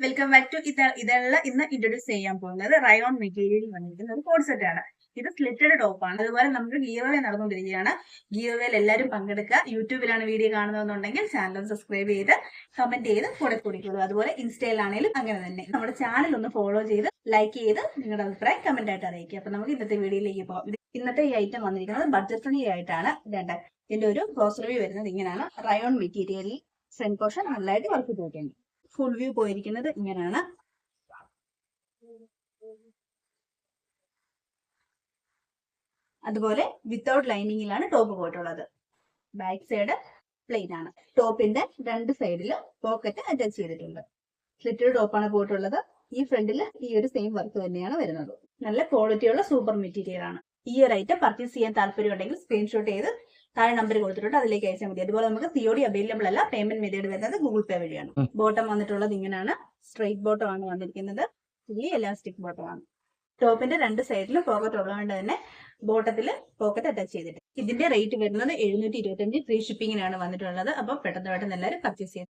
Welcome back to ഇതല്ല ഇന്ന് introduce ചെയ്യാൻ പോകുന്നത് റയോൺ മെറ്റീരിയൽ വന്നിരിക്കുന്ന ഒരു കോഡ് സെറ്റ് ആണ്. ഇത് സ്ലിറ്റഡ് ടോപ്പ് ആണ്. അതുപോലെ നമുക്ക് ഗീവവേ നടന്നുകൊണ്ടിരിക്കുകയാണ്. ഗീവവേയിൽ എല്ലാവരും പങ്കെടുക്കുക. യൂട്യൂബിലാണ് വീഡിയോ കാണുന്നതെന്നുണ്ടെങ്കിൽ ചാനൽ സബ്സ്ക്രൈബ് ചെയ്ത് കമന്റ് ചെയ്ത് കൂടെ കൂടിക്കൊള്ളൂ. അതുപോലെ ഇൻസ്റ്റയിലാണെങ്കിലും അങ്ങനെ തന്നെ നമ്മുടെ ചാനൽ ഒന്ന് ഫോളോ ചെയ്ത് ലൈക്ക് ചെയ്ത് നിങ്ങളുടെ അഭിപ്രായം കമന്റ് ആയിട്ട് അറിയിക്കുക. അപ്പൊ നമുക്ക് ഇന്നത്തെ വീഡിയോയിലേക്ക് പോകാം. ഇന്നത്തെ ഈ ഐറ്റം വന്നിരിക്കുന്നത് ബഡ്ജറ്റ് ഫ്രണ്ട്ലി ആയിട്ടാണ്. ഇതിന്റെ ഒരു ക്ലോസ് റിവ്യൂ വരുന്നത് ഇങ്ങനെയാണ്. റയോൺ മെറ്റീരിയലിൽ ഫ്രണ്ട് പോർഷൻ നല്ലതായിട്ട് വർക്ക് ചെയ്തിട്ടുണ്ട്. ഫുൾ വ്യൂ പോയിരിക്കുന്നത് ഇങ്ങനെയാണ്. അതുപോലെ വിത്തൗട്ട് ലൈനിങ്ങിലാണ് ടോപ്പ് പോയിട്ടുള്ളത്. ബാക്ക് സൈഡ് പ്ലെയിൻ ആണ്. ടോപ്പിന്റെ രണ്ട് സൈഡില് പോക്കറ്റ് അറ്റാച്ച് ചെയ്തിട്ടുണ്ട്. സ്ലിറ്റഡ് ടോപ്പാണ് പോയിട്ടുള്ളത്. ഈ ഫ്രണ്ടിൽ ഈ ഒരു സെയിം വർക്ക് തന്നെയാണ് വരുന്നത്. നല്ല ക്വാളിറ്റിയുള്ള സൂപ്പർ മെറ്റീരിയൽ ആണ്. ഈ ഒരു ഐറ്റം പർച്ചേസ് ചെയ്യാൻ താല്പര്യം ഉണ്ടെങ്കിൽ സ്ക്രീൻഷോട്ട് ചെയ്ത് താഴെ നമ്പർ കൊടുത്തിട്ടുണ്ട്, അതിലേക്ക് അയച്ചാൽ മതി. അതുപോലെ നമുക്ക് COD അവൈലബിൾ അല്ല. പേയ്മെന്റ് മെത്തേഡ് വരുന്നത് ഗൂഗിൾ പേ വഴിയാണ്. ബോട്ടം വന്നിട്ടുള്ളത് ഇങ്ങനെയാണ്. സ്ട്രൈറ്റ് ബോട്ടം ആണ് വന്നിരിക്കുന്നത്. ഈ എലാസ്റ്റിക് ബോട്ടം ആണ്. ടോപ്പിന്റെ രണ്ട് സൈഡിലും പോക്കറ്റ് ഉള്ളതുകൊണ്ട് തന്നെ ബോട്ടത്തിൽ പോക്കറ്റ് അറ്റാച്ച് ചെയ്തിട്ട് ഇതിന്റെ റേറ്റ് വരുന്നത് 725 ഫ്രീ ഷിപ്പിങ്ങിനാണ് വന്നിട്ടുള്ളത്. അപ്പോൾ പെട്ടെന്ന് എല്ലാവരും പർച്ചേസ് ചെയ്ത്